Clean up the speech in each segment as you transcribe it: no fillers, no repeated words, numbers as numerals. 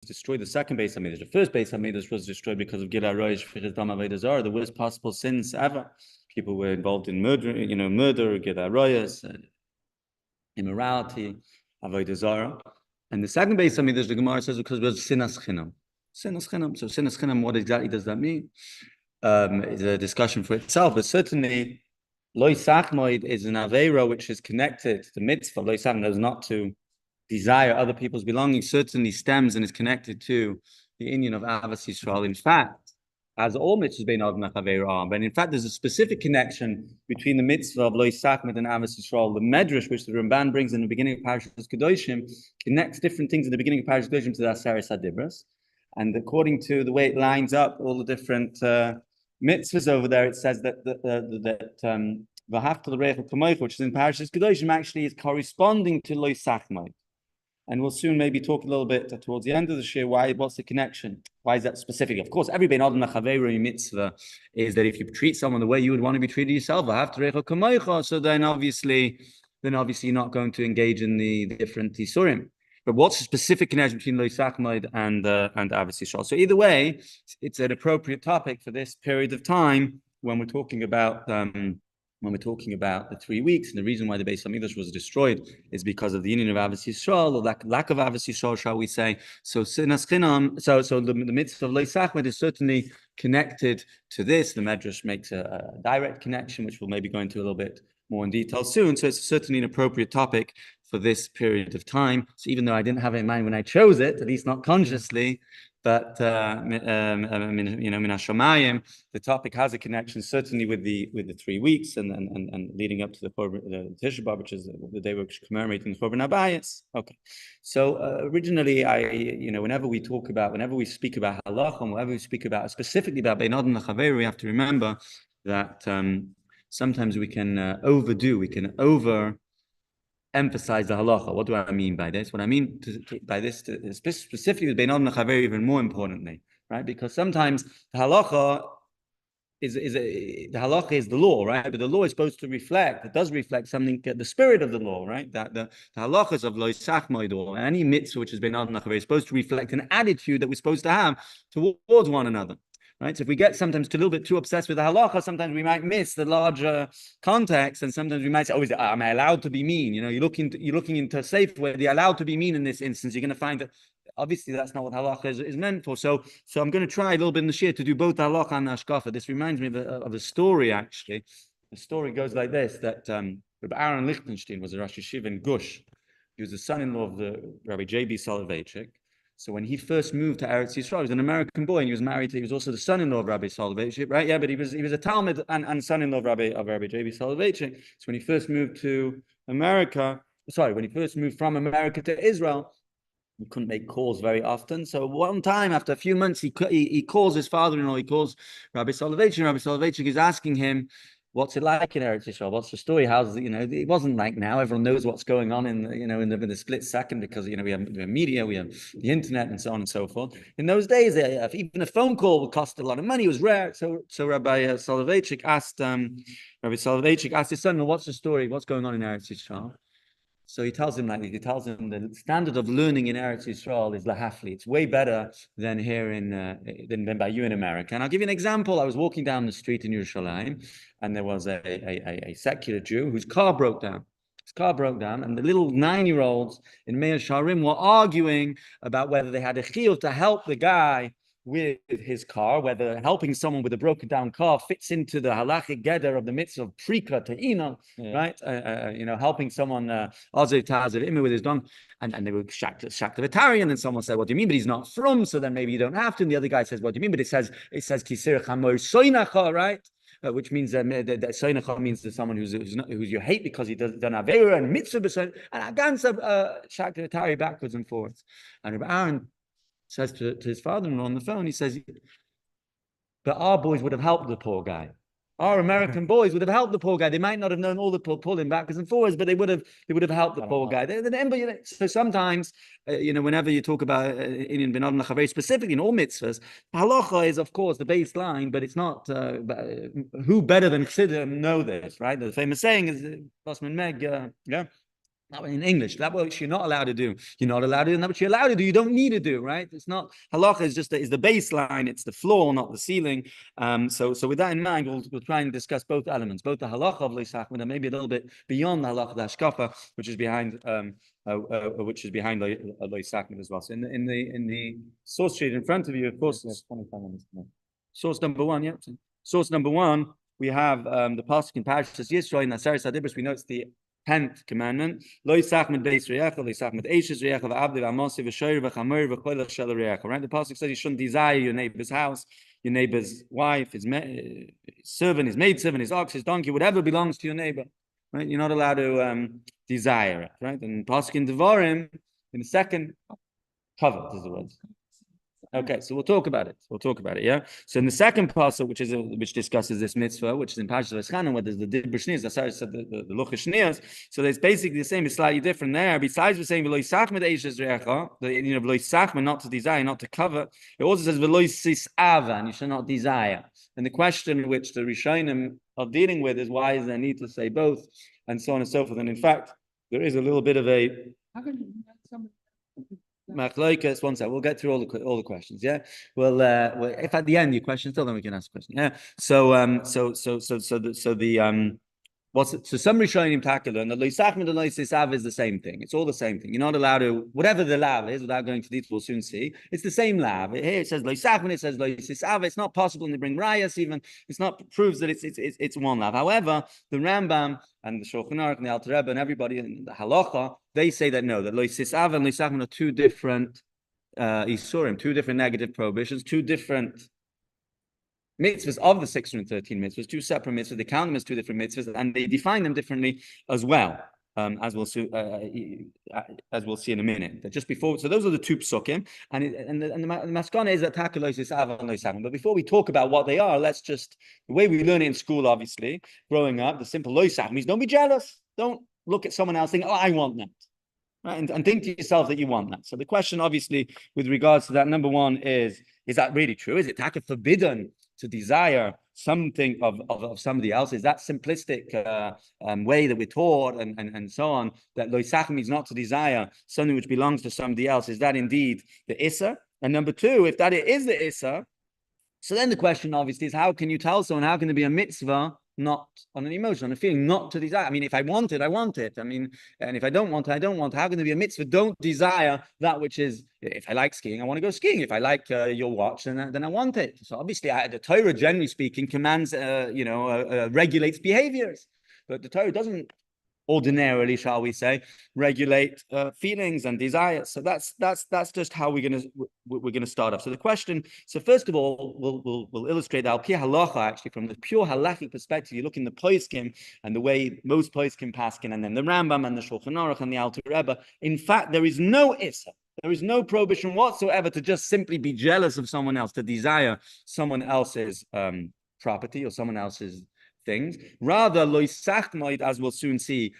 destroyed the second Beis Hamikdash. The first Beis Hamikdash was destroyed because of Gilui Arayos, Shfichas Dam, Avodah Zarah, the worst possible sins ever. People were involved in murder, Gilui Arayos, immorality, Avodah Zarah. And the second Beis Hamikdash, the Gemara says, because it was Sinas Chinam. Sinas Chinam. So Sinas Chinam, what exactly does that mean? Is a discussion for itself, but certainly Lo Sachmod is an Aveira which is connected to the mitzvah. Lo Sachmod is not to desire other people's belongings, certainly stems and is connected to the union of Avas Yisrael. In fact, as all mitzvahs bein Adonai Aveira are, but in fact there's a specific connection between the mitzvah of Lo Sachmod and Avas Yisrael. The Medrash, which the Ramban brings in the beginning of Parashas Kedoshim, connects different things in the beginning of Parashas Kedoshim to the Aseres HaDibros. And according to the way it lines up all the different mitzvahs over there, it says that V'hafta l'reich l'kamoich, which is in Parashas Kedoshim, actually is corresponding to Lo Sachmod. And we'll soon maybe talk a little bit towards the end of the Shiur, what's the connection? Why is that specific? Of course, every bein Adonai Chaveru mitzvah is that if you treat someone the way you would want to be treated yourself, V'hafta l'reich l'kamoich, so then obviously you're not going to engage in the different Isurim. But what's the specific connection between Lo Sachmod and Avos Yisrael? So either way, it's an appropriate topic for this period of time when we're talking about the 3 weeks. And the reason why the Beis Hamikdash was destroyed is because of the union of Avos Yisrael, or lack of Avos Yisrael, shall we say? So Sinas Chinam. So the mitzvah of Lo Sachmod is certainly connected to this. The Medrash makes a direct connection, which we'll maybe go into a little bit more in detail soon. So it's certainly an appropriate topic for this period of time. So even though I didn't have it in mind when I chose it, at least not consciously, but min hashamayim, the topic has a connection certainly with the 3 weeks and leading up to the Tisha B'av, which is the day we're commemorating the Korban Habayis. Okay, so originally, whenever we speak about halacha, and whenever we speak about specifically about Bein Adonai Chaveru, we have to remember that sometimes we can emphasize the halacha. What do I mean by this? What I mean by this, specifically with Bein Adonai Chaveru, even more importantly, right? Because sometimes the halacha is the law, right? But the law is supposed to reflect. It does reflect something, the spirit of the law, right? That the halachas of Lo Sachmod or any mitzvah which has been Bein Adonai Chaveru is supposed to reflect an attitude that we're supposed to have towards one another. Right, so if we get sometimes a little bit too obsessed with the halacha, sometimes we might miss the larger context, and sometimes we might say, "Oh, am I allowed to be mean?" You're looking into a safe where they're allowed to be mean in this instance. You're going to find that obviously that's not what halacha is meant for. So I'm going to try a little bit in the Shiur to do both halacha and hashkafic. This reminds me of a story actually. The story goes like this: that Rabbi Aaron Lichtenstein was a Rosh Yeshiva in Gush. He was the son-in-law of the Rabbi J.B. Soloveitchik. So when he first moved to Eretz Yisrael, he was an American boy, and he was married he was also the son-in-law of Rabbi Soloveitchik, right? Yeah, but he was a Talmud and son-in-law of Rabbi J.B. Soloveitchik. So when he first moved from America to Israel, he couldn't make calls very often. So one time, after a few months, he calls his father-in-law, he calls Rabbi Soloveitchik, and Rabbi Soloveitchik is asking him, what's it like in Eretz Yisrael? What's the story? It wasn't like now. Everyone knows what's going on in the split second because, we have media, we have the internet and so on and so forth. In those days, even a phone call would cost a lot of money. It was rare. So Rabbi Soloveitchik asked his son, well, what's the story? What's going on in Eretz Yisrael? So he tells him the standard of learning in Eretz Yisrael is lahafli. It's way better than here than by you in America. And I'll give you an example. I was walking down the street in Yerushalayim, and there was a secular Jew whose car broke down. His car broke down, and the little 9-year-olds in Meir Sharim were arguing about whether they had a chiyuv to help the guy with his car, whether helping someone with a broken down car fits into the halchachic gather of the mitzvah of prika ta'ina, right? Helping someone with his dong, and they were shaktavatarian, and someone said, "What do you mean? But he's not from, so then maybe you don't have to." And the other guy says, "What do you mean? But it says kisir chamor soinacha, right?" Which means that soinacha means to someone who's you hate because he does done avera and mitzvah, and ganza shaktavatari backwards and forwards. And Rabbi Aaron says to his father-in-law on the phone, he says, but our boys would have helped the poor guy. Our American boys would have helped the poor guy. They might not have known all the pulling backwards and forwards, but they would have helped the poor guy. So sometimes, whenever you talk about in Bein Adonai Chaveru, specifically in all mitzvahs, halacha is of course the baseline, but it's not who better than Chassidim know this, right? The famous saying is Basman Meg, Not in English. That which you're not allowed to do. You're not allowed to do. And that which you're allowed to do, you don't need to do, right? It's not halacha is just is the baseline, it's the floor, not the ceiling. So with that in mind, we'll try and discuss both elements, both the halacha of Lo Sachmod and maybe a little bit beyond the halacha, the hashkafa, which is behind Lo Sachmod as well. So in the source sheet in front of you, of course, there's 25 minutes. Source number one, yeah. Source number one, we have the pasuk in Parashas Yisroel in Aseres Hadibros. We know it's the 10th commandment. Lo Sachmod beis re'echa, Lo Sachmod eishes re'echa, v'avdi v'amasi v'shoyer v'chamer v'choil shel re'echa. Right? The pasuk says you shouldn't desire your neighbor's house, your neighbor's wife, his servant, his maidservant, his ox, his donkey, whatever belongs to your neighbor. Right? You're not allowed to desire it. Right? And pasuk in Devarim, in the second, covet is the word. Okay, so we'll talk about it. Yeah. So in the second pasuk, which discusses this mitzvah, which is in Parashas Vayischanan, where there's the dibur shniyos, the luchas shniyos. So it's basically the same. It's slightly different there. Besides, we're saying v'lo sachmod eishes re'echa, v'lo sachmod, not to desire, not to covet. It also says v'lo sisava, and you shall not desire. And the question which the Rishonim are dealing with is why is there need to say both, and so on and so forth. And in fact, there is a little bit of a Machlokes, one second. We'll get through all the questions. Yeah. Well, if at the end your question still, then we can ask a question. Yeah. So some Rishonim tackle and the Lo Sachmod and Lo Sisava is the same thing. It's all the same thing. You're not allowed to whatever the lav is, without going to detail. We'll soon see. It's the same lav. Here it says Lo Sachmod, it says Lo Sisava. It's not possible to bring rayas even. It's not proves that it's one lav. However, the Rambam and the Shulchan Aruch and the Alter Rebbe and everybody in the halacha, they say that no, that Lo Sisava and Lo Sachmod are two different isurim, two different negative prohibitions, two different mitzvahs of the 613 mitzvahs, two separate mitzvahs. They count them as two different mitzvahs, and they define them differently as well, as we'll see in a minute. That just before, so those are the two psukim, and the maskana is that takelos is avan lo sachmod. But before we talk about what they are, let's just the way we learn it in school, obviously, growing up, the simple lo sachmod means don't be jealous. Don't look at someone else thinking, oh, I want that. Right? And think to yourself that you want that. So the question, obviously, with regards to that, number one is that really true? Is it taka forbidden to desire something of somebody else? Is that simplistic way that we're taught and so on, that Lo Sachmod means not to desire something which belongs to somebody else? Is that indeed the Issa? And number two, if that it is the Issa, so then the question obviously is how can you tell someone, how can it be a mitzvah not on an emotion, on a feeling, not to desire? I mean, if I want it, I want it. I mean, and if I don't want it, I don't want it. How can there be a mitzvah? Don't desire that which is, if I like skiing, I want to go skiing. If I like your watch, then I want it. So obviously, the Torah, generally speaking, commands, regulates behaviors. But the Torah doesn't ordinarily, shall we say, regulate feelings and desires. So that's just how we're gonna start off. So the question. So first of all, we'll illustrate the al-pi halacha actually from the pure halachic perspective. You look in the poskim and the way most poskim paskin, and then the Rambam and the Shulchan Aruch and the Alter Rebbe. In fact, there is no issa. There is no prohibition whatsoever to just simply be jealous of someone else, to desire someone else's property or someone else's things. Rather, Lo Sachmod, as we'll soon see,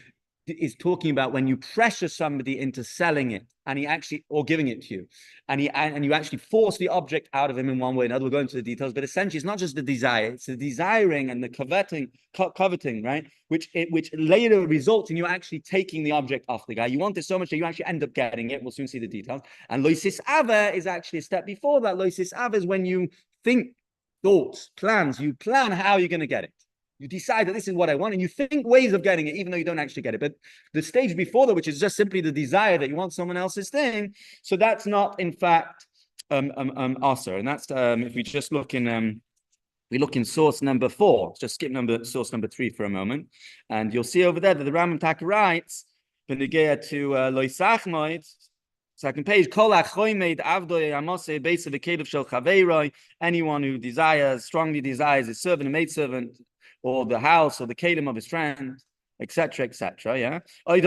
is talking about when you pressure somebody into selling it and he actually, or giving it to you, and you actually force the object out of him in one way or another. We'll go into the details, but essentially it's not just the desire, it's the desiring and the coveting, right? Which later results in you actually taking the object off the guy. You want it so much that you actually end up getting it. We'll soon see the details. And Lo Sisava is actually a step before that. Lo Sisava is when you think thoughts, plans, you plan how you're going to get it. You decide that this is what I want, and you think ways of getting it, even though you don't actually get it. But the stage before that, which is just simply the desire that you want someone else's thing, so that's not, in fact, asa. And that's if we just look in we look in source number 4. Just skip source number 3 for a moment, and you'll see over there that the Rambam Taka writes, "Benegea to Lo Sachmod." Second page, anyone who strongly desires his servant, a maidservant, or the house, or the kelim of his friend, etc., etc. Yeah. It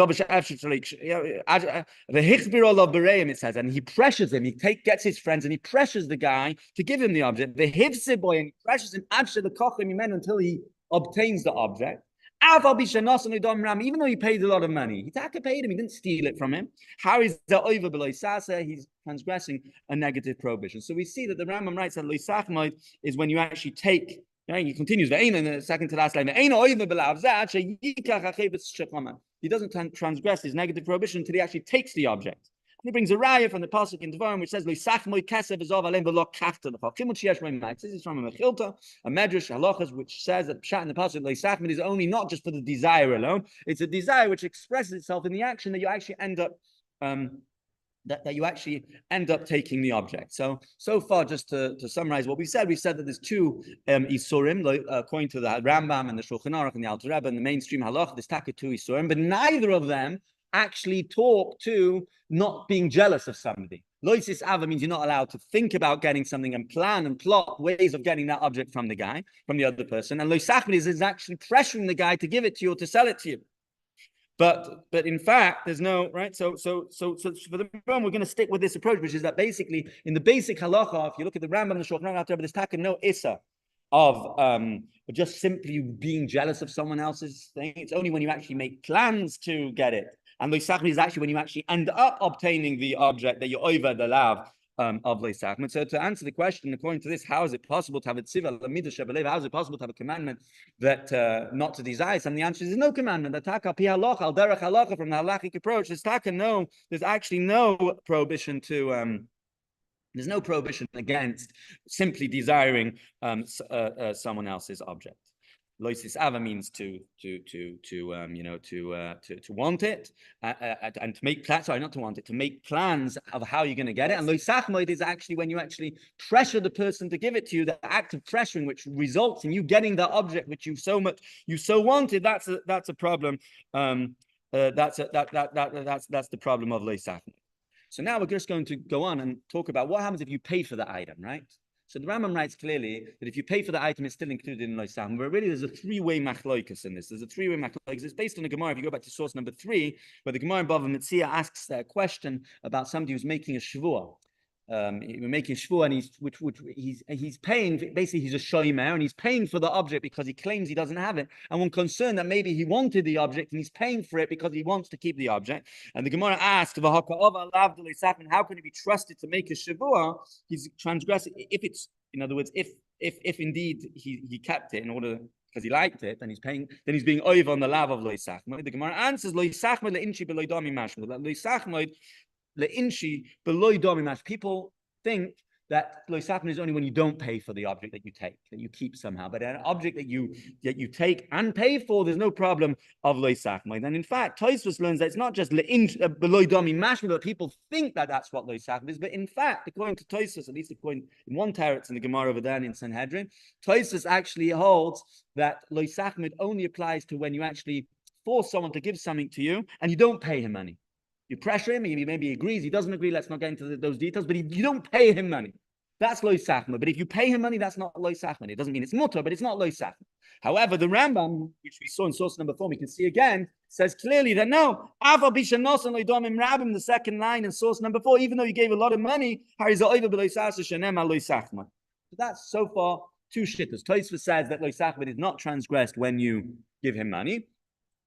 says, and he pressures him. He gets his friends and he pressures the guy to give him the object. The hivsiboy, and he pressures him until he obtains the object. Even though he paid a lot of money, he paid him. He didn't steal it from him. How is that over below Sasa? He's transgressing a negative prohibition. So we see that the Rambam writes that Lo Sachmod is when you actually take Right? He continues, in the second to last line, he doesn't transgress his negative prohibition until he actually takes the object. And he brings a raya from the pasuk in Devarim which says, Lo Sachmod This is from a Mechilta, a Medrash, halachas, which says that pshat in the pasuk Lo Sachmod is only not just for the desire alone. It's a desire which expresses itself in the action that you actually end up that you actually end up taking the object. So far, just to summarize what we said that there's two isurim, according to the Rambam and the Shulchan Aruch and the Alter Rebbe and the mainstream halach, there's taka two isurim, but neither of them actually talk to not being jealous of somebody. Loisis ava means you're not allowed to think about getting something and plan and plot ways of getting that object from the other person. And Lo Sachmod is actually pressuring the guy to give it to you or to sell it to you. But in fact, there's no right. So for the moment, we're going to stick with this approach, which is that basically in the basic halacha, if you look at the Rambam and the Shulchan Aruch, there's taka no issa of just simply being jealous of someone else's thing. It's only when you actually make plans to get it. And Lo Sachmod is actually when you actually end up obtaining the object that you're over the lav of Lo Sachmod. So to answer the question, according to this, how is it possible to have a tziva, how is it possible to have a commandment that not to desire something? The answer is there's no commandment. The taka pi halacha, al derech halacha, from the halchachic approach, there's taka no, there's actually no prohibition to there's no prohibition against simply desiring someone else's object. Loisis ava means to want it and to make plans. Sorry, not to want it, to make plans of how you're going to get it. And Lo Sachmod is actually when you actually pressure the person to give it to you. The act of pressuring, which results in you getting the object which you so wanted. That's a problem. That's the problem of Lo Sachmod. So now we're just going to go on and talk about what happens if you pay for the item, right? So the Rambam writes clearly that if you pay for the item, it's still included in Lo Sachmod. But really, there's a three-way machloikus in this. There's a three-way machloikus. It's based on a Gemara. If you go back to source number 3, where the Gemara in Bava Metzia asks a question about somebody who's making a shvuah. Making shvuah, and he's paying. Basically, he's a shomer, and he's paying for the object because he claims he doesn't have it. And one concerned that maybe he wanted the object and he's paying for it because he wants to keep the object. And the Gemara asks, how can he be trusted to make a shvuah? He's transgressing. If it's, in other words, if indeed he kept it in order because he liked it, then he's paying. Then he's being over on the lav of Lo Sachmod. The Gemara answers, Lo Sachmod le'inchi beloy dami mashmod. Lo Sachmod le'inchi beloy dami mash. People think that Lo Sachmod is only when you don't pay for the object that you take, that you keep somehow. But an object that you take and pay for, there's no problem of Lo Sachmod. And in fact, Tosfos learns that it's not just beloy dami mashmod, but people think that that's what Lo Sachmod is. But in fact, according to Tosfos, at least according in one teretz in the Gemara over there in Sanhedrin, Tosfos actually holds that Lo Sachmod only applies to when you actually force someone to give something to you and you don't pay him money. You pressure him, he maybe agrees, he doesn't agree, let's not get into those details, but you don't pay him money. That's Lo Sachmod. But if you pay him money, that's not Lo Sachmod. It doesn't mean it's mutter, but it's not Lo Sachmod. However, the Rambam, which we saw in source number 4, we can see again, says clearly that no, the second line in source number 4, even though you gave a lot of money, so that's so far two shittas. Tosfos says that Lo Sachmod is not transgressed when you give him money.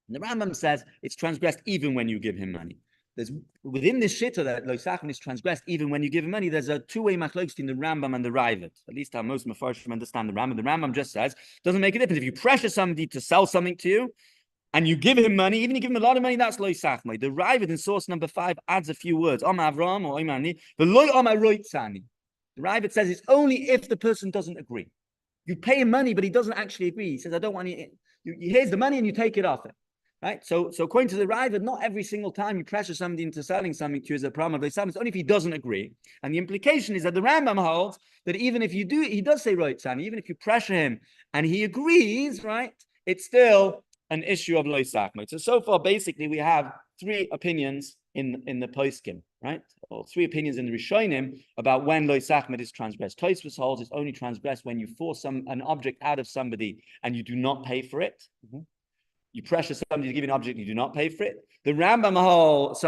And the Rambam says it's transgressed even when you give him money. There's within this shitta that Lo Sachmod is transgressed even when you give him money. There's a two-way machlokes between the Rambam and the Ravid. At least how most Mefarshim understand the Rambam. The Rambam just says doesn't make a difference if you pressure somebody to sell something to you, and you give him money. Even if you give him a lot of money, that's Lo Sachmod. The Ravid in source number 5 adds a few words. Om Avram or Imani. The Lo Om Aroitzani. The Ravid says it's only if the person doesn't agree. You pay him money, but he doesn't actually agree. He says, "I don't want you. Here's the money, and you take it off it." Right, so according to the Ravid, not every single time you pressure somebody into selling something to you as a problem of Lo Sachmod, it's only if he doesn't agree. And the implication is that the Rambam holds that even if you do, he does say right, Sani, even if you pressure him and he agrees, right, it's still an issue of Lo Sachmod. So far, basically, we have 3 opinions in the poskim, right, or 3 opinions in the Rishonim about when Lo Sachmod is transgressed. Tosfos holds it's only transgressed when you force an object out of somebody and you do not pay for it. Mm-hmm. You pressure somebody to give you an object, you do not pay for it. The Rambam holds,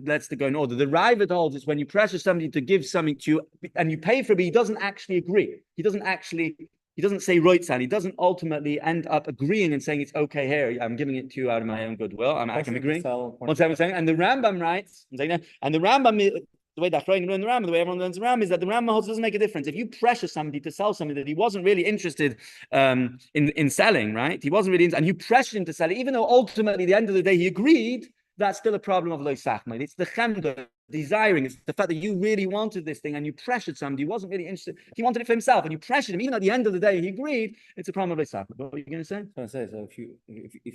let's go in order. The Ravid holds is when you pressure somebody to give something to you and you pay for it, but he doesn't actually agree. He doesn't say roitzan. He doesn't ultimately end up agreeing and saying it's okay here. I'm giving it to you out of my own goodwill. I can agree. What's that I'm saying? And the Rambam writes, and the Rambam the way that Klein learned the Rambam, the way everyone learns the Rambam, is that the Rambam holds doesn't make a difference. If you pressure somebody to sell something that he wasn't really interested in selling, right? He wasn't really, and you pressured him to sell it, even though ultimately at the end of the day he agreed, that's still a problem of Lo Sachmod. It's the chemda, desiring. It's the fact that you really wanted this thing and you pressured somebody who wasn't really interested. He wanted it for himself and you pressured him. Even at the end of the day, he agreed. It's a problem of Lo Sachmod. What were you going to say? So if you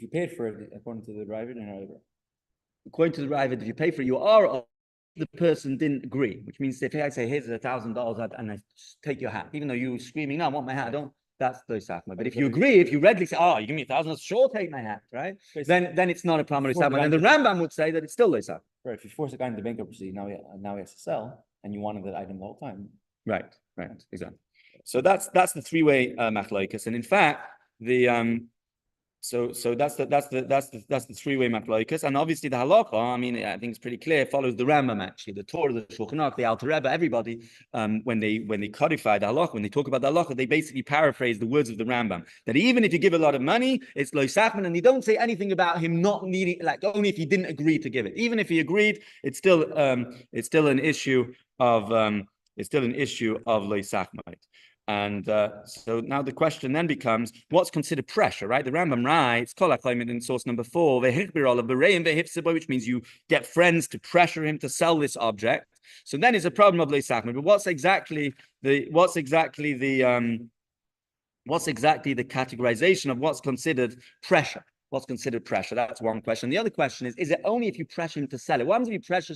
paid for it according to the Ravid and whatever, according to the Ravid, if you pay for it, you are. The person didn't agree, which means if I say here's $1,000 and I take your hat, even though you were screaming, no, I want my hat, I don't. That's Lo Sachmod. But if you agree, if you readily say, oh, you give me $1,000, sure, take my hat, right? Then it's not a problem of Lo Sachmod. And the Rambam would say that it's still Lo Sachmod. Right. If you force a guy into bankruptcy, now he has to sell, and you wanted that item the whole time. Right. Exactly. So that's the three-way machlokes, and in fact, the So that's the three-way machlokes, and obviously the halacha. I mean, I think it's pretty clear. Follows the Rambam actually, the Torah, the Shulchan Aruch, the Alter Rebbe, everybody. When they codify the halacha, when they talk about the halacha, they basically paraphrase the words of the Rambam. That even if you give a lot of money, it's Lo Sachmod, and they don't say anything about him not needing, like only if he didn't agree to give it. Even if he agreed, it's still an issue of Lo Sachmod. And so now the question then becomes, what's considered pressure, right? The Rambam writes, in source number 4, which means you get friends to pressure him to sell this object. So then it's a problem of Lo Sachmod. But what's exactly the categorization of what's considered pressure? What's considered pressure? That's one question. The other question is it only if you pressure him to sell it? What happens if you pressure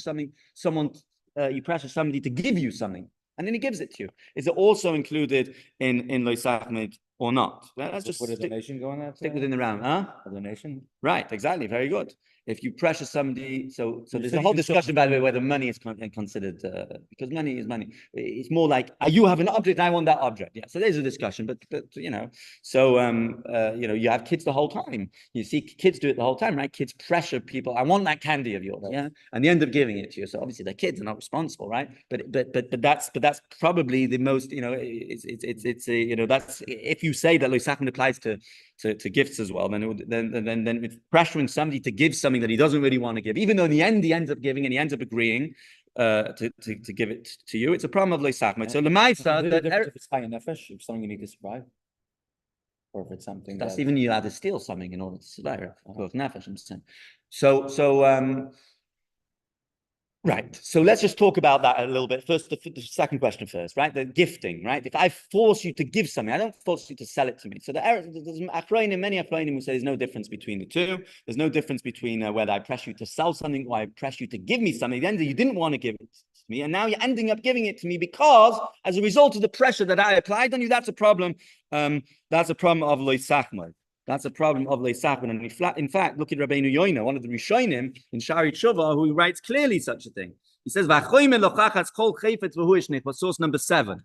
you pressure somebody to give you something? And then he gives it to you. Is it also included in Lo Sachmod or not? Let's just put a donation going on. Stick within the round, huh? A donation, right? Exactly. Very good. If you pressure somebody, so there's a whole discussion, by the way, whether money is considered because money is money. It's more like you have an object, and I want that object. Yeah. So there's a discussion, but so you have kids the whole time. You see kids do it the whole time, right? Kids pressure people. I want that candy of yours, yeah, and they end up giving it to you. So obviously the kids are not responsible, right? But that's probably the most that's if you say that Lo Sachmod applies to gifts as well, then it's pressuring somebody to give something that he doesn't really want to give, even though in the end he ends up giving and he ends up agreeing to give it to you. It's a problem of Lo Sachmod. So Lemaisa, if it's high nefesh, if something you need to survive, or if it's something that's even you have to steal something in order to survive. Nefesh. So right. So let's just talk about that a little bit. First, the second question first, right? The gifting, right? If I force you to give something, I don't force you to sell it to me. So many achronim will say there's no difference between the two. There's no difference between whether I press you to sell something or I press you to give me something. At the end, you didn't want to give it to me, and now you're ending up giving it to me because, as a result of the pressure that I applied on you, that's a problem. That's a problem of Lo Sachmod. That's a problem of Lo Sachmod. And in fact, look at Rabbi Yisroel, one of the Rishonim in Shari Tshuva, who writes clearly such a thing. He says, source number 7.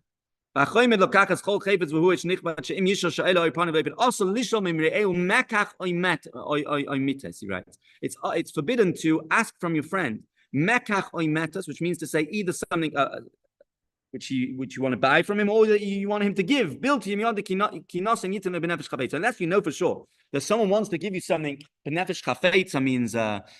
He writes, it's forbidden to ask from your friend, which means to say either something which you want to buy from him, or that you want him to give. Unless you know for sure that someone wants to give you something, benefesh chafetz means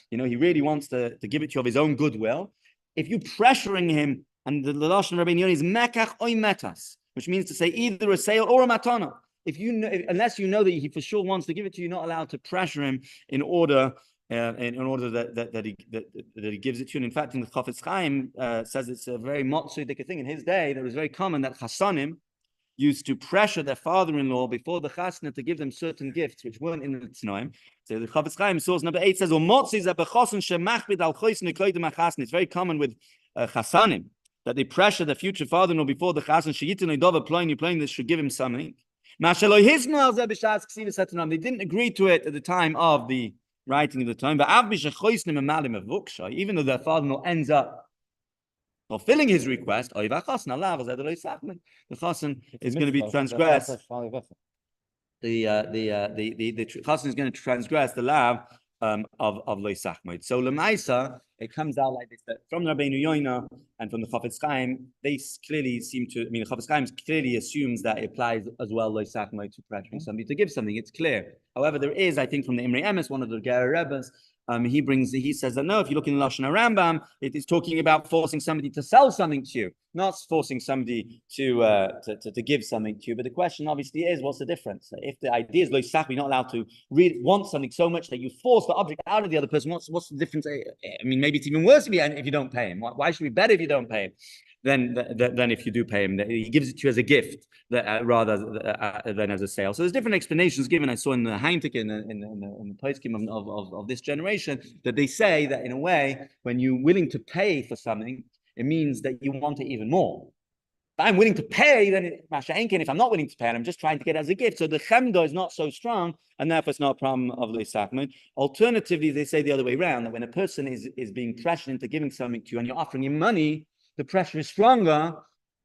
he really wants to give it to you of his own goodwill. If you're pressuring him, and the lashon Rabbi Yisroel is mekach oy metas, which means to say either a sale or a matana. Unless you know that he for sure wants to give it to you, you're not allowed to pressure him in order that he gives it to you. And in fact, in the Chafetz Chaim says it's a very motzudik thing. In his day, it was very common that chasanim used to pressure their father-in-law before the chasna to give them certain gifts which weren't in the tznoim. So the Chafetz Chaim, source number 8, says, it's very common with chasanim that they pressure their future father-in-law before the chasna. They should give him something. They didn't agree to it at the time of the writing of the time, but even though their father-in-law ends up fulfilling his request, the chasen is going to be transgressed. The chasen is going to transgress the lav of Lo Sachmod. So Lemaisa, it comes out like this, that from Rabbi Yisroel and from the Chafetz Chaim, they clearly seem to, the Chafetz Chaim clearly assumes that it applies as well Lo Sachmod to pressuring somebody to give something. It's clear. However, there is, I think, from the Imrei Emes, one of the Ger Rebbes, he says that no, if you look in the Lashon Rambam, it is talking about forcing somebody to sell something to you, not forcing somebody to give something to you. But the question obviously is, what's the difference? If the idea is Lo Sachmod, you're not allowed to really want something so much that you force the object out of the other person. What's the difference? I mean, maybe it's even worse if you don't pay him. Why should it be better if you don't pay him? Than if you do pay him. He gives it to you as a gift rather than as a sale. So there's different explanations given. I saw in the halchachic in the poskim of this generation that they say that in a way, when you're willing to pay for something, it means that you want it even more. If I'm willing to pay, then if I'm not willing to pay, and I'm just trying to get it as a gift. So the chemda is not so strong, and therefore it's not a problem of Lo Sachmod. Alternatively, they say the other way around, that when a person is being pressured into giving something to you and you're offering him money, the pressure is stronger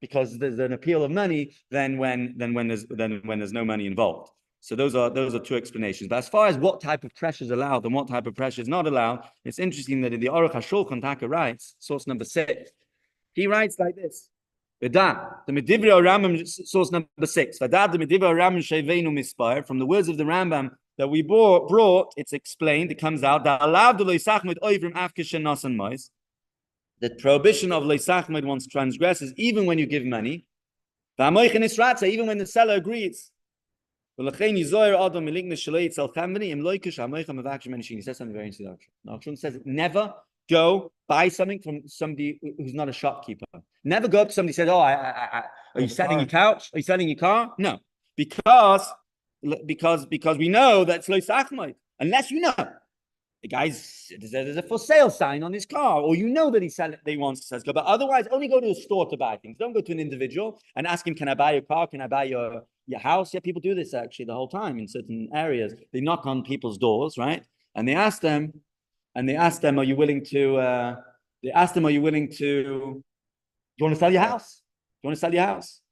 because there's an appeal of money than when there's no money involved. So those are two explanations. But as far as what type of pressure is allowed and what type of pressure is not allowed, it's interesting that in the Aruch HaShulchan Taka writes, source number 6, he writes like this. The Medivri Rambam, source number 6. The Medivri Rambam Mispire, from the words of the Rambam that we brought, it's explained, it comes out that the prohibition of Lo Sachmod once transgresses even when you give money, even when the seller agrees. He says something very interesting. Nachshon says never go buy something from somebody who's not a shopkeeper. Never go up to somebody and say, "Oh, are you selling your couch? Are you selling your car?" No, because we know that's Lo Sachmod. Unless you know. The guy's, there's a for sale sign on his car, or you know that he wants to sell. But otherwise, only go to a store to buy things. Don't go to an individual and ask him, "Can I buy your car? Can I buy your house?" Yeah, people do this actually the whole time in certain areas. They knock on people's doors, right? And they ask them, "Are you willing to?" They ask them, "Are you willing to? Do you want to sell your house? Do you want to sell your house?"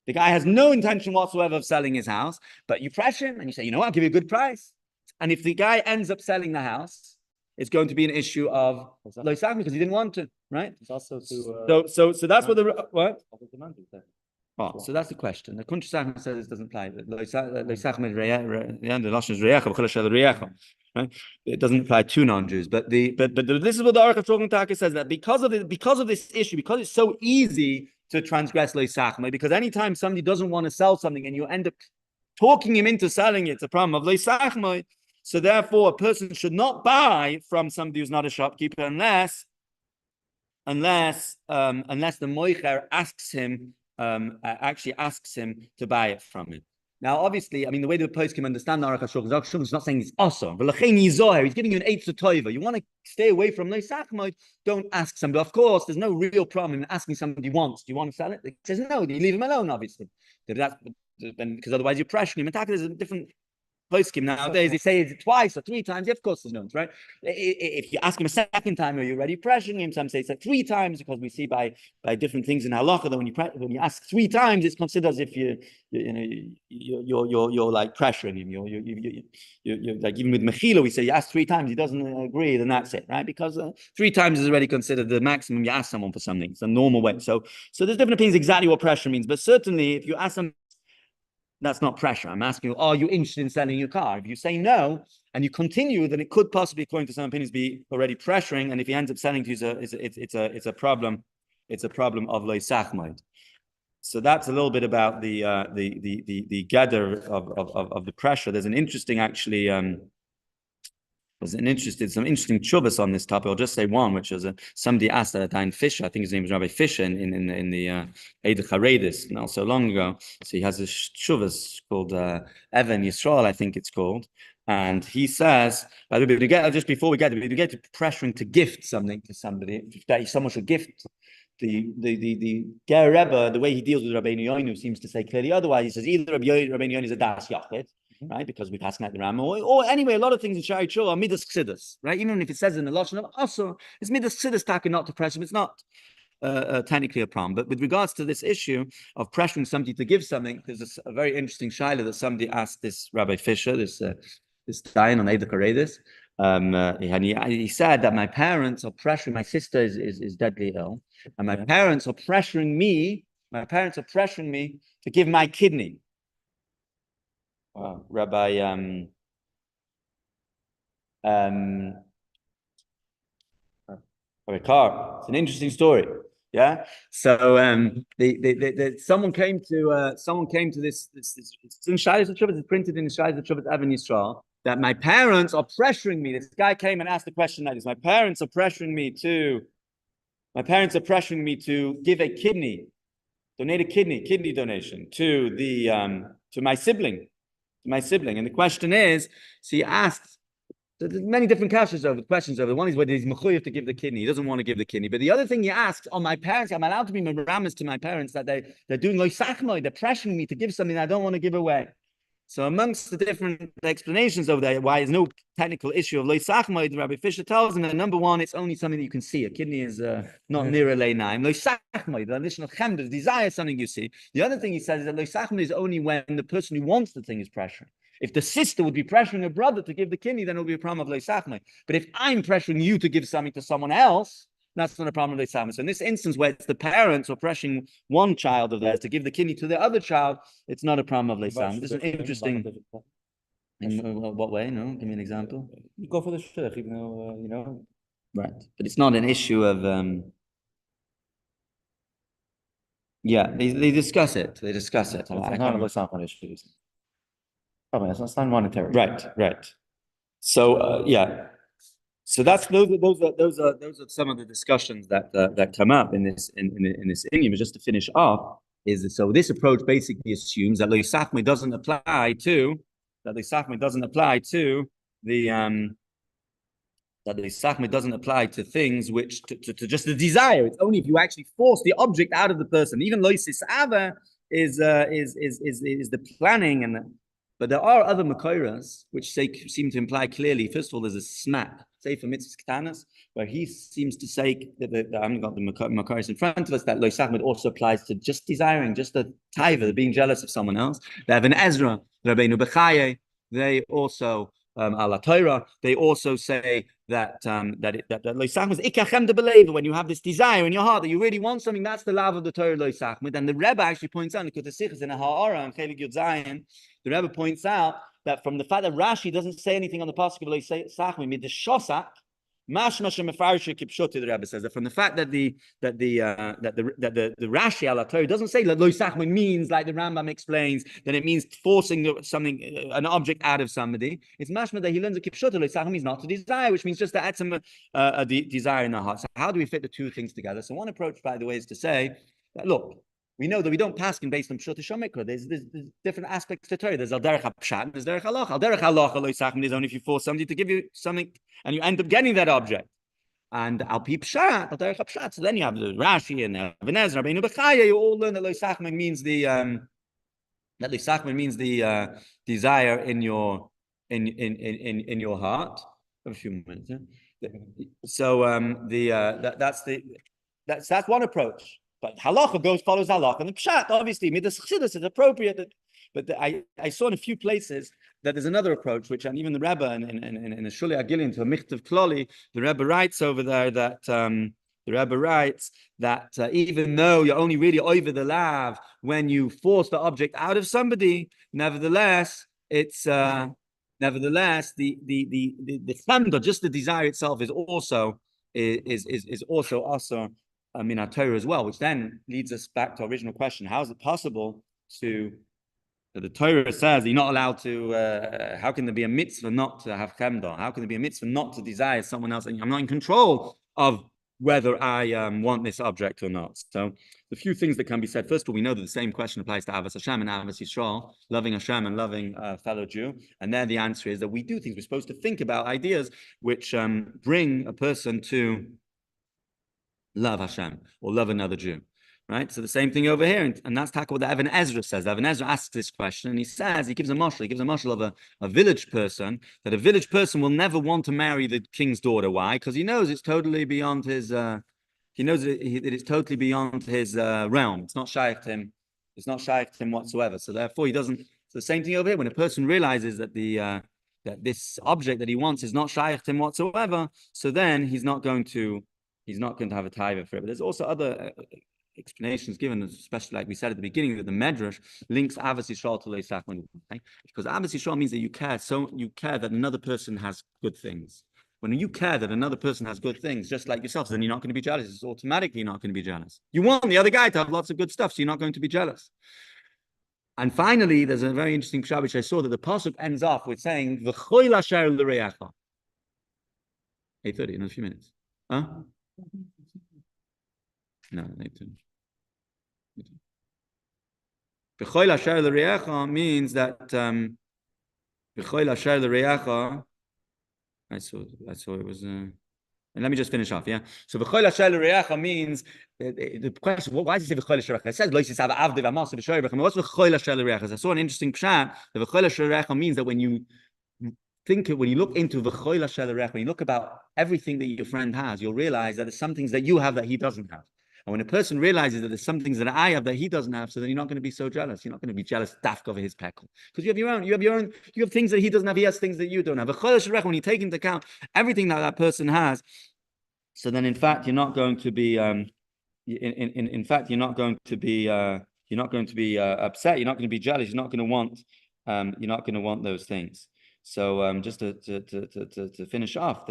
The guy has no intention whatsoever of selling his house, but you pressure him and you say, "You know what? I'll give you a good price." And if the guy ends up selling the house, it's going to be an issue of Lo Sachmod because he didn't want to, right? It's also to so that's what the what? Oh, so that's the question. The Kuntra Sachmod says it doesn't apply. Lo Sachmod the Lashon is right? It doesn't apply to non-Jews. But this is what the Aruch HaShulchan says, that because of this issue, because it's so easy to transgress Lo Sachmod, because anytime somebody doesn't want to sell something and you end up talking him into selling it, it's a problem of Lo Sachmod. So therefore, a person should not buy from somebody who's not a shopkeeper unless the moicher actually asks him to buy it from him. Now, obviously, I mean, the way the post can understand the Aruch HaShulchan is not saying it's awesome. He's giving you an eitzah tova. You want to stay away from Lo Sachmod, don't ask somebody. Of course, there's no real problem in asking somebody once. Do you want to sell it? He says no. You leave him alone, obviously. Because otherwise you're pressuring him. And there's a different poskim nowadays. They say it twice or 3 times. Yeah, of course, there's no, right? If you ask him a second time, are you already pressuring him? Some say it's 3 times, because we see by different things in halacha that when you ask 3 times, it's considered as if you're like pressuring him. You're like, even with mechila, we say you ask 3 times, he doesn't agree, then that's it, right? Because 3 times is already considered the maximum you ask someone for something. It's a normal way. So there's different opinions exactly what pressure means, but certainly if you ask them, that's not pressure. I'm asking you, are you interested in selling your car? If you say no and you continue, then it could possibly, according to some opinions, be already pressuring. And if he ends up selling to you, it's a problem. It's a problem of Lo Sachmod. So that's a little bit about the gather of the pressure. There's an interesting actually. Some interesting chuvas on this topic. I'll just say one, which is somebody asked Dain Fisher, I think his name is Rabbi Fisher, in the Eidach Haredis, not so long ago. So he has a chuvas called Rabbi Yisroel, I think it's called, and he says, by the way, just before we get to pressuring to gift something to somebody, that someone should gift. The Ger Rebbe, the way he deals with Rabbeinu Yoinu seems to say clearly otherwise. He says either Rabbeinu Yoinu is a das yachid, right? Because we pass out the Ram, or anyway, a lot of things in Shari Chur are midas chsidus, right? Even if it says in the Lashon of also, it's midas chsidus taka not to pressure. It's not technically a problem. But with regards to this issue of pressuring somebody to give something, there's a very interesting shaila that somebody asked this Rabbi Fisher, this Dayan on Eidach Haredis. He said that my parents are pressuring, my sister is deadly ill, and my parents are pressuring me to give my kidney. Rabbi or a car. It's an interesting story. Yeah. So someone came to this it's in Shiur it's printed in Shiur Rabbi Yisroel that my parents are pressuring me. This guy came and asked the question like this. My parents are pressuring me to give a kidney, donate a kidney donation to the to my sibling. And the question is, so he asks, there's many different questions over. One is whether he's mechuyev to give the kidney. He doesn't want to give the kidney. But the other thing he asks, on my parents, am I allowed to be meramis to my parents that they're doing Lo Sachmod, they're pressuring me to give something I don't want to give away. So amongst the different explanations over there, why there's no technical issue of Lo Sachmod, Rabbi Fisher tells him that number one, it's only something that you can see. A kidney is not near a leinaim. Lo Sachmod, the additional chemda, desire something you see. The other thing he says is that Lo Sachmod is only when the person who wants the thing is pressuring. If the sister would be pressuring her brother to give the kidney, then it would be a problem of Lo Sachmod. But if I'm pressuring you to give something to someone else, that's not a problem of Lo Sachmod. So in this instance where it's the parents or pressuring one child of theirs to give the kidney to the other child, it's not a problem of Lo Sachmod. This is an interesting. In what way? No, give me an example. You go for the shliach, even though Right, but it's not an issue of. Yeah, they discuss it. They discuss it. It's not a Lo Sachmod issue. Probably it's not monetary. Right. So yeah. So those are some of the discussions that come up in this inyan. But just to finish off, so this approach basically assumes that Lo Sachmod doesn't apply to the that the Sachmod doesn't apply to things which to just the desire. It's only if you actually force the object out of the person. Even Lo Sisava is the planning but there are other makoras which seem to imply clearly. First of all, there's a smack, say for mitzvahs ketanas, where he seems to say that I haven't got the makoras in front of us, that Lo Sachmod also applies to just desiring, just the taiva, being jealous of someone else. They have an Ezra, Rabbeinu Bechaye. They also ala Torah. They also say that Lo Sachmod is ikachem de believe. When you have this desire in your heart that you really want something, that's the love of the Torah Lo Sachmod. And the Rebbe actually points out, because the Sichos in a Ha'ara and Chelik Yud Zayin, the Rebbe points out that from the fact that Rashi doesn't say anything on the pasuk of Lo Sachmod, mid the shosak, mashma shemefarish kipshoti. The Rebbe says that from the fact that the Rashi ala Torah doesn't say that Lo Sachmod means, like the Rambam explains, that it means forcing something, an object out of somebody. It's mashma that he learns a kipshoti. Lo Sachmod means not to desire, which means just to add some desire in the heart. So how do we fit the two things together? So one approach, by the way, is to say that look, we know that we don't paskin based on pshat shomikra. There's different aspects to Torah. There's al derech hapshat and there's derech halacha. Al derech halacha Lo Sachmod is only if you force somebody to give you something and you end up getting that object. And al pi pshat, al derech hapshat. So then you have the Rashi and Ibn Ezra, Rabbeinu Bechaye. You all learn that Lo Sachmod means the desire in your heart. A few minutes. Yeah? So that's one approach. But halacha follows halacha, and the pshat obviously midas chassidus is appropriate. But I saw in a few places that there's another approach, which and even the Rebbe in a Shuli Agilin to a Michtav Kloli, the Rebbe writes over there that even though you're only really over the lav when you force the object out of somebody, nevertheless it's nevertheless the chamda, just the desire itself, is also also in our Torah as well, which then leads us back to our original question: how is it possible to? The Torah says you're not allowed to. How can there be a mitzvah not to have chemda? How can there be a mitzvah not to desire someone else? And I'm not in control of whether I want this object or not. So the few things that can be said. First of all, we know that the same question applies to Avos Hashem and Avos Yisrael, loving Hashem and loving a fellow Jew. And there the answer is that we do things. We're supposed to think about ideas which bring a person to love Hashem or love another Jew, right? So the same thing over here, and that's what the Ibn Ezra says. Ibn Ezra asks this question, and he gives a mashal of a village person, that a village person will never want to marry the king's daughter. Why? Because he knows it's totally beyond his. He knows that it's totally beyond his realm. It's not shaykh to him. It's not shaykh to him whatsoever. So therefore, he doesn't. It's the same thing over here. When a person realizes that that this object that he wants is not shaykh to him whatsoever, so then he's not going to have a taiva for it. But there's also other explanations given, especially like we said at the beginning, that the Medrash links Avos Yisrael to Lo Sachmod, right? Because Avos Yisrael means that you care that another person has good things. When you care that another person has good things, just like yourself, then you're not going to be jealous. It's automatically not going to be jealous. You want the other guy to have lots of good stuff, so you're not going to be jealous. And finally, there's a very interesting pshat which I saw that the pasuk ends off with saying, "V'choil asher l'reacha." 8:30 in a few minutes. Huh? No, 8:30. V'choil asher l'reacha means that v'choil asher l'reacha. I saw it was. And let me just finish off, yeah? So v'choil asher l'reacha means the question. Why does it say v'choil asher l'reacha? It says lo yisav avdei v'amas v'shoyr v'chem. What's v'choil asher l'reacha? I saw an interesting pshat. The v'choil asher l'reacha means that when you look into v'choil asher l'reacha, when you look about everything that your friend has, you'll realize that there's some things that you have that he doesn't have. And when a person realizes that there's some things that I have that he doesn't have, so then you're not going to be so jealous. You're not going to be jealous dafka over his peckle. Because you have your own. You have things that he doesn't have. He has things that you don't have. When you take into account everything that that person has, so then in fact you're not going to be in fact you're not going to be upset. You're not going to be jealous. You're not going to want those things. So just to finish off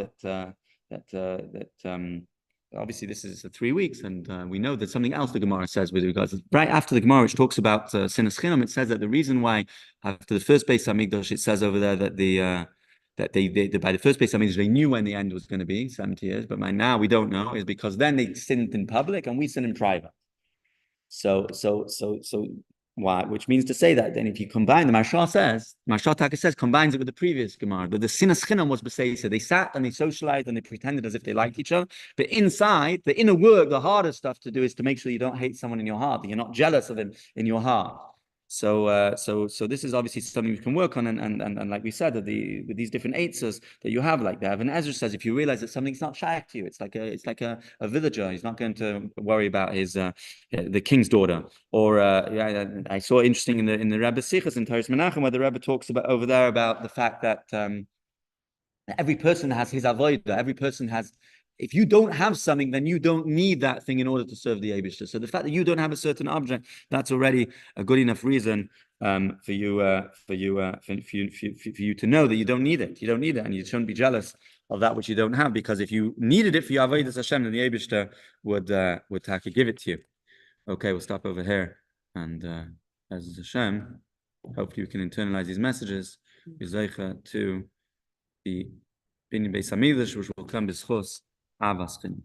obviously this is 3 weeks, and we know that something else the Gemara says with regards to, right after the Gemara, which talks about sinas chinam, it says that the reason why after the first Beis Hamikdash, it says over there that they by the first Beis Hamikdash they knew when the end was going to be 70 years, but by now we don't know, is because then they sinned in public and we sin in private. So why? Which means to say that then if you combine the Maharsha Taka says combines it with the previous Gemara, that the sinas chinam was b'seisa. They sat and they socialized and they pretended as if they liked each other, but inside, the inner work, the harder stuff to do is to make sure you don't hate someone in your heart, that you're not jealous of him in your heart. So this is obviously something we can work on, and like we said, that with these different eitzes that you have, like that. And Ezra says, if you realize that something's not shliach to you, it's like a villager. He's not going to worry about his the king's daughter. Or I saw interesting in the Rebbe Sichas in Toras Menachem, where the Rebbe talks about over there about the fact that every person has his avodah. Every person has. If you don't have something, then you don't need that thing in order to serve the Eibishter. So the fact that you don't have a certain object, that's already a good enough reason for you to know that you don't need it. You don't need it, and you shouldn't be jealous of that which you don't have, because if you needed it for your avodas Hashem, then the Eibishter would give it to you. Okay, we'll stop over here, and as Hashem, hopefully we can internalize these messages. To the Binyan Beis Hamikdash, which will come b'schus Avas Chin.